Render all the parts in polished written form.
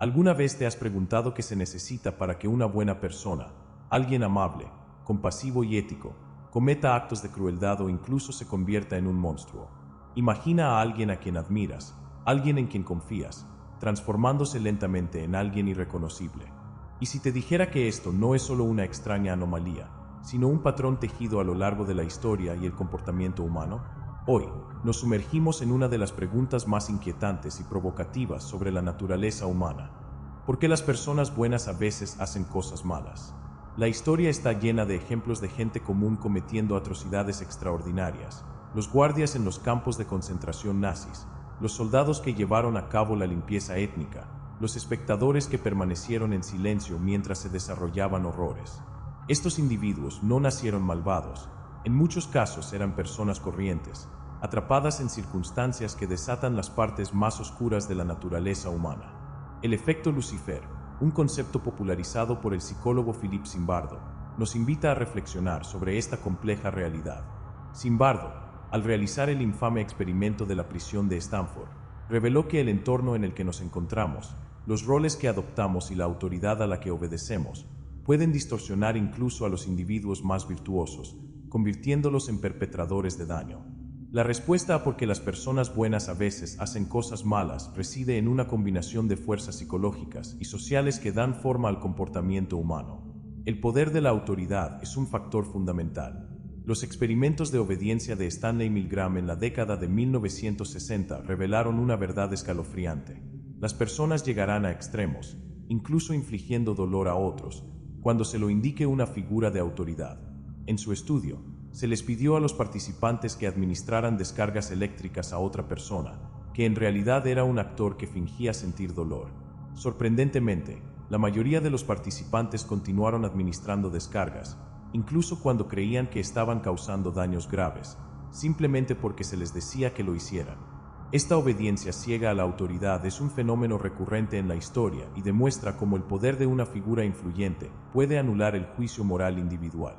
¿Alguna vez te has preguntado qué se necesita para que una buena persona, alguien amable, compasivo y ético, cometa actos de crueldad o incluso se convierta en un monstruo? Imagina a alguien a quien admiras, alguien en quien confías, transformándose lentamente en alguien irreconocible. ¿Y si te dijera que esto no es solo una extraña anomalía, sino un patrón tejido a lo largo de la historia y el comportamiento humano? Hoy, nos sumergimos en una de las preguntas más inquietantes y provocativas sobre la naturaleza humana. ¿Por qué las personas buenas a veces hacen cosas malas? La historia está llena de ejemplos de gente común cometiendo atrocidades extraordinarias: los guardias en los campos de concentración nazis, los soldados que llevaron a cabo la limpieza étnica, los espectadores que permanecieron en silencio mientras se desarrollaban horrores. Estos individuos no nacieron malvados. En muchos casos eran personas corrientes, atrapadas en circunstancias que desatan las partes más oscuras de la naturaleza humana. El efecto Lucifer, un concepto popularizado por el psicólogo Philip Zimbardo, nos invita a reflexionar sobre esta compleja realidad. Zimbardo, al realizar el infame experimento de la prisión de Stanford, reveló que el entorno en el que nos encontramos, los roles que adoptamos y la autoridad a la que obedecemos pueden distorsionar incluso a los individuos más virtuosos, convirtiéndolos en perpetradores de daño. La respuesta a por qué las personas buenas a veces hacen cosas malas reside en una combinación de fuerzas psicológicas y sociales que dan forma al comportamiento humano. El poder de la autoridad es un factor fundamental. Los experimentos de obediencia de Stanley Milgram en la década de 1960 revelaron una verdad escalofriante. Las personas llegarán a extremos, incluso infligiendo dolor a otros, cuando se lo indique una figura de autoridad. En su estudio, se les pidió a los participantes que administraran descargas eléctricas a otra persona, que en realidad era un actor que fingía sentir dolor. Sorprendentemente, la mayoría de los participantes continuaron administrando descargas, incluso cuando creían que estaban causando daños graves, simplemente porque se les decía que lo hicieran. Esta obediencia ciega a la autoridad es un fenómeno recurrente en la historia y demuestra cómo el poder de una figura influyente puede anular el juicio moral individual.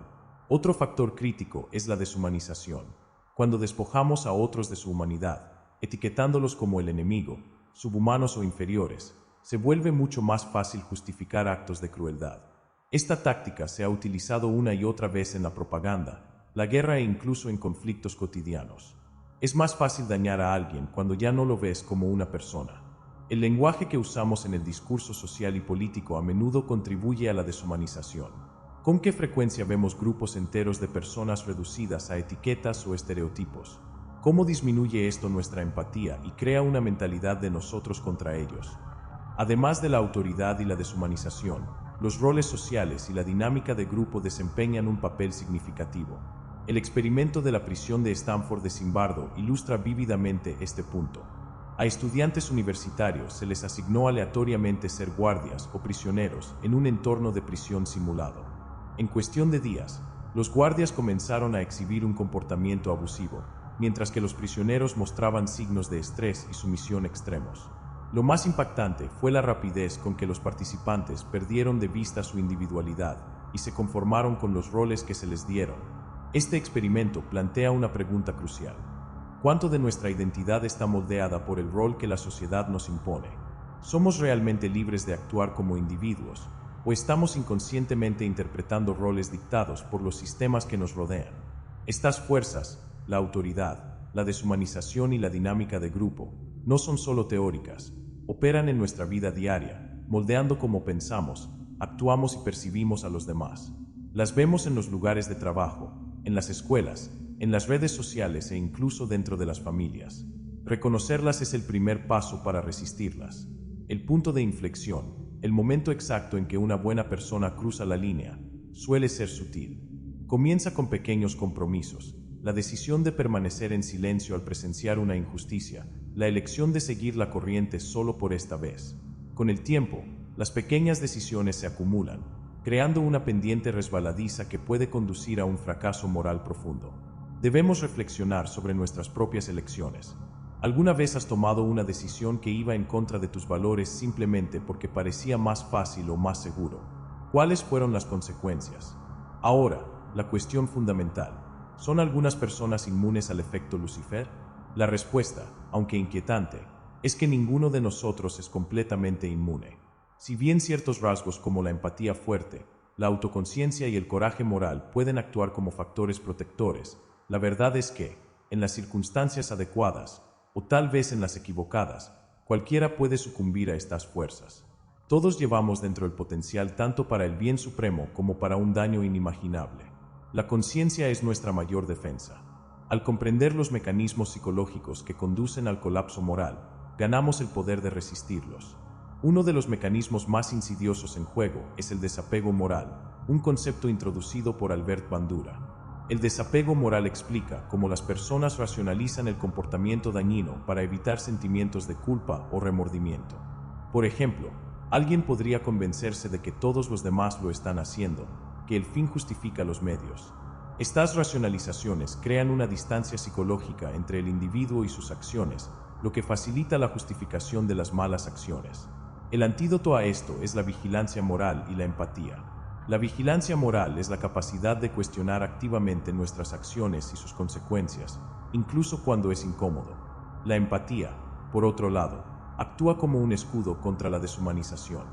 Otro factor crítico es la deshumanización. Cuando despojamos a otros de su humanidad, etiquetándolos como el enemigo, subhumanos o inferiores, se vuelve mucho más fácil justificar actos de crueldad. Esta táctica se ha utilizado una y otra vez en la propaganda, la guerra e incluso en conflictos cotidianos. Es más fácil dañar a alguien cuando ya no lo ves como una persona. El lenguaje que usamos en el discurso social y político a menudo contribuye a la deshumanización. ¿Con qué frecuencia vemos grupos enteros de personas reducidas a etiquetas o estereotipos? ¿Cómo disminuye esto nuestra empatía y crea una mentalidad de nosotros contra ellos? Además de la autoridad y la deshumanización, los roles sociales y la dinámica de grupo desempeñan un papel significativo. El experimento de la prisión de Stanford de Zimbardo ilustra vívidamente este punto. A estudiantes universitarios se les asignó aleatoriamente ser guardias o prisioneros en un entorno de prisión simulado. En cuestión de días, los guardias comenzaron a exhibir un comportamiento abusivo, mientras que los prisioneros mostraban signos de estrés y sumisión extremos. Lo más impactante fue la rapidez con que los participantes perdieron de vista su individualidad y se conformaron con los roles que se les dieron. Este experimento plantea una pregunta crucial. ¿Cuánto de nuestra identidad está moldeada por el rol que la sociedad nos impone? ¿Somos realmente libres de actuar como individuos, o estamos inconscientemente interpretando roles dictados por los sistemas que nos rodean? Estas fuerzas, la autoridad, la deshumanización y la dinámica de grupo, no son solo teóricas, operan en nuestra vida diaria, moldeando cómo pensamos, actuamos y percibimos a los demás. Las vemos en los lugares de trabajo, en las escuelas, en las redes sociales e incluso dentro de las familias. Reconocerlas es el primer paso para resistirlas. El punto de inflexión, el momento exacto en que una buena persona cruza la línea, suele ser sutil. Comienza con pequeños compromisos: la decisión de permanecer en silencio al presenciar una injusticia, la elección de seguir la corriente solo por esta vez. Con el tiempo, las pequeñas decisiones se acumulan, creando una pendiente resbaladiza que puede conducir a un fracaso moral profundo. Debemos reflexionar sobre nuestras propias elecciones. ¿Alguna vez has tomado una decisión que iba en contra de tus valores simplemente porque parecía más fácil o más seguro? ¿Cuáles fueron las consecuencias? Ahora, la cuestión fundamental: ¿son algunas personas inmunes al efecto Lucifer? La respuesta, aunque inquietante, es que ninguno de nosotros es completamente inmune. Si bien ciertos rasgos como la empatía fuerte, la autoconciencia y el coraje moral pueden actuar como factores protectores, la verdad es que, en las circunstancias adecuadas, o tal vez en las equivocadas, cualquiera puede sucumbir a estas fuerzas. Todos llevamos dentro el potencial tanto para el bien supremo como para un daño inimaginable. La conciencia es nuestra mayor defensa. Al comprender los mecanismos psicológicos que conducen al colapso moral, ganamos el poder de resistirlos. Uno de los mecanismos más insidiosos en juego es el desapego moral, un concepto introducido por Albert Bandura. El desapego moral explica cómo las personas racionalizan el comportamiento dañino para evitar sentimientos de culpa o remordimiento. Por ejemplo, alguien podría convencerse de que todos los demás lo están haciendo, que el fin justifica los medios. Estas racionalizaciones crean una distancia psicológica entre el individuo y sus acciones, lo que facilita la justificación de las malas acciones. El antídoto a esto es la vigilancia moral y la empatía. La vigilancia moral es la capacidad de cuestionar activamente nuestras acciones y sus consecuencias, incluso cuando es incómodo. La empatía, por otro lado, actúa como un escudo contra la deshumanización.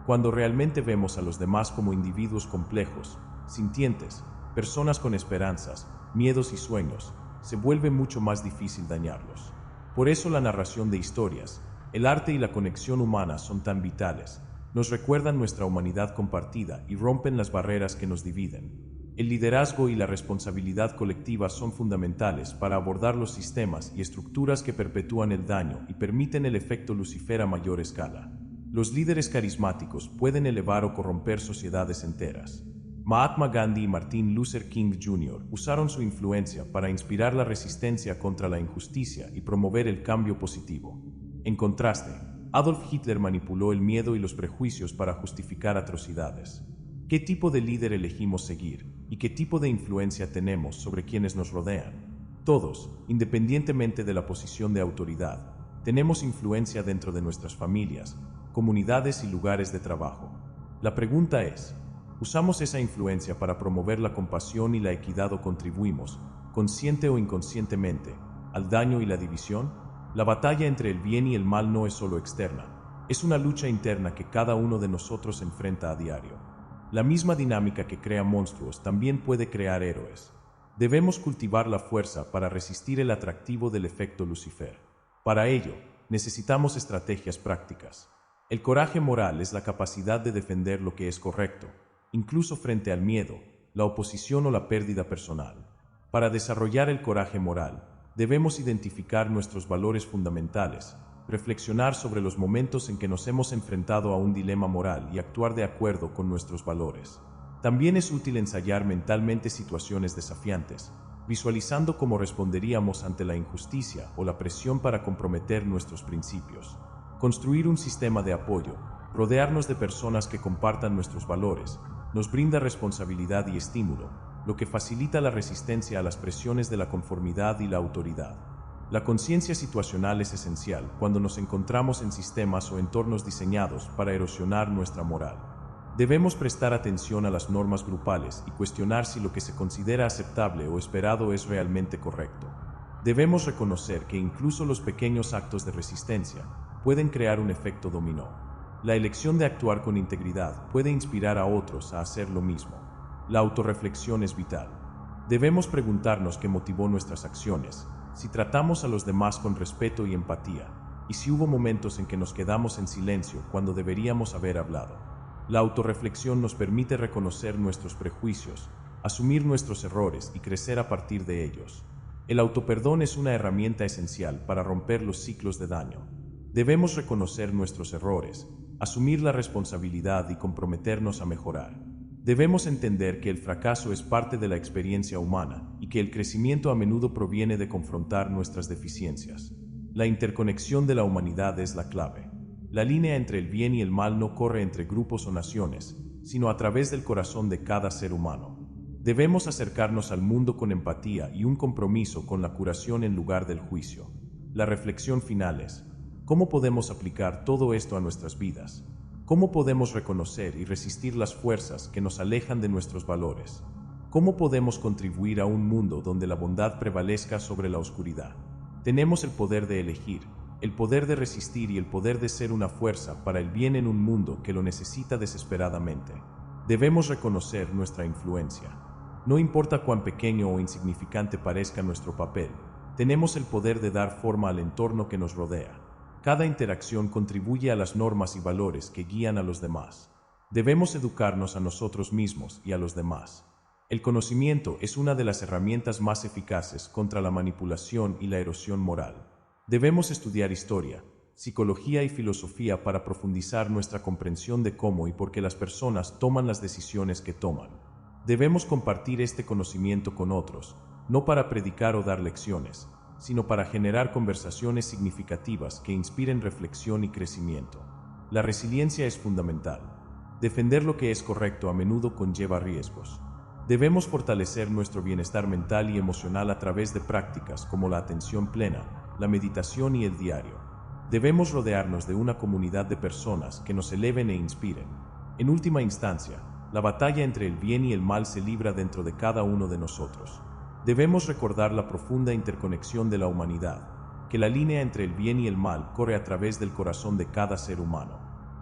Cuando realmente vemos a los demás como individuos complejos, sintientes, personas con esperanzas, miedos y sueños, se vuelve mucho más difícil dañarlos. Por eso la narración de historias, el arte y la conexión humana son tan vitales, nos recuerdan nuestra humanidad compartida y rompen las barreras que nos dividen. El liderazgo y la responsabilidad colectiva son fundamentales para abordar los sistemas y estructuras que perpetúan el daño y permiten el efecto Lucifer a mayor escala. Los líderes carismáticos pueden elevar o corromper sociedades enteras. Mahatma Gandhi y Martin Luther King Jr. usaron su influencia para inspirar la resistencia contra la injusticia y promover el cambio positivo. En contraste, Adolf Hitler manipuló el miedo y los prejuicios para justificar atrocidades. ¿Qué tipo de líder elegimos seguir y qué tipo de influencia tenemos sobre quienes nos rodean? Todos, independientemente de la posición de autoridad, tenemos influencia dentro de nuestras familias, comunidades y lugares de trabajo. La pregunta es, ¿usamos esa influencia para promover la compasión y la equidad o contribuimos, consciente o inconscientemente, al daño y la división? La batalla entre el bien y el mal no es solo externa, es una lucha interna que cada uno de nosotros enfrenta a diario. La misma dinámica que crea monstruos también puede crear héroes. Debemos cultivar la fuerza para resistir el atractivo del efecto Lucifer. Para ello, necesitamos estrategias prácticas. El coraje moral es la capacidad de defender lo que es correcto, incluso frente al miedo, la oposición o la pérdida personal. Para desarrollar el coraje moral, debemos identificar nuestros valores fundamentales, reflexionar sobre los momentos en que nos hemos enfrentado a un dilema moral y actuar de acuerdo con nuestros valores. También es útil ensayar mentalmente situaciones desafiantes, visualizando cómo responderíamos ante la injusticia o la presión para comprometer nuestros principios. Construir un sistema de apoyo, rodearnos de personas que compartan nuestros valores, nos brinda responsabilidad y estímulo, lo que facilita la resistencia a las presiones de la conformidad y la autoridad. La conciencia situacional es esencial cuando nos encontramos en sistemas o entornos diseñados para erosionar nuestra moral. Debemos prestar atención a las normas grupales y cuestionar si lo que se considera aceptable o esperado es realmente correcto. Debemos reconocer que incluso los pequeños actos de resistencia pueden crear un efecto dominó. La elección de actuar con integridad puede inspirar a otros a hacer lo mismo. La autorreflexión es vital. Debemos preguntarnos qué motivó nuestras acciones, si tratamos a los demás con respeto y empatía, y si hubo momentos en que nos quedamos en silencio cuando deberíamos haber hablado. La autorreflexión nos permite reconocer nuestros prejuicios, asumir nuestros errores y crecer a partir de ellos. El autoperdón es una herramienta esencial para romper los ciclos de daño. Debemos reconocer nuestros errores, asumir la responsabilidad y comprometernos a mejorar. Debemos entender que el fracaso es parte de la experiencia humana y que el crecimiento a menudo proviene de confrontar nuestras deficiencias. La interconexión de la humanidad es la clave. La línea entre el bien y el mal no corre entre grupos o naciones, sino a través del corazón de cada ser humano. Debemos acercarnos al mundo con empatía y un compromiso con la curación en lugar del juicio. La reflexión final es: ¿cómo podemos aplicar todo esto a nuestras vidas? ¿Cómo podemos reconocer y resistir las fuerzas que nos alejan de nuestros valores? ¿Cómo podemos contribuir a un mundo donde la bondad prevalezca sobre la oscuridad? Tenemos el poder de elegir, el poder de resistir y el poder de ser una fuerza para el bien en un mundo que lo necesita desesperadamente. Debemos reconocer nuestra influencia. No importa cuán pequeño o insignificante parezca nuestro papel, tenemos el poder de dar forma al entorno que nos rodea. Cada interacción contribuye a las normas y valores que guían a los demás. Debemos educarnos a nosotros mismos y a los demás. El conocimiento es una de las herramientas más eficaces contra la manipulación y la erosión moral. Debemos estudiar historia, psicología y filosofía para profundizar nuestra comprensión de cómo y por qué las personas toman las decisiones que toman. Debemos compartir este conocimiento con otros, no para predicar o dar lecciones, sino para generar conversaciones significativas que inspiren reflexión y crecimiento. La resiliencia es fundamental. Defender lo que es correcto a menudo conlleva riesgos. Debemos fortalecer nuestro bienestar mental y emocional a través de prácticas como la atención plena, la meditación y el diario. Debemos rodearnos de una comunidad de personas que nos eleven e inspiren. En última instancia, la batalla entre el bien y el mal se libra dentro de cada uno de nosotros. Debemos recordar la profunda interconexión de la humanidad, que la línea entre el bien y el mal corre a través del corazón de cada ser humano.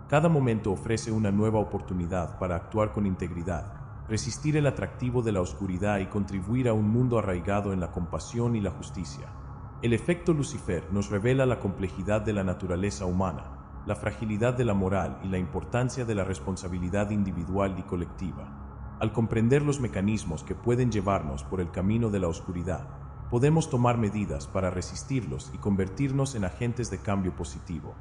Cada momento ofrece una nueva oportunidad para actuar con integridad, resistir el atractivo de la oscuridad y contribuir a un mundo arraigado en la compasión y la justicia. El efecto Lucifer nos revela la complejidad de la naturaleza humana, la fragilidad de la moral y la importancia de la responsabilidad individual y colectiva. Al comprender los mecanismos que pueden llevarnos por el camino de la oscuridad, podemos tomar medidas para resistirlos y convertirnos en agentes de cambio positivo.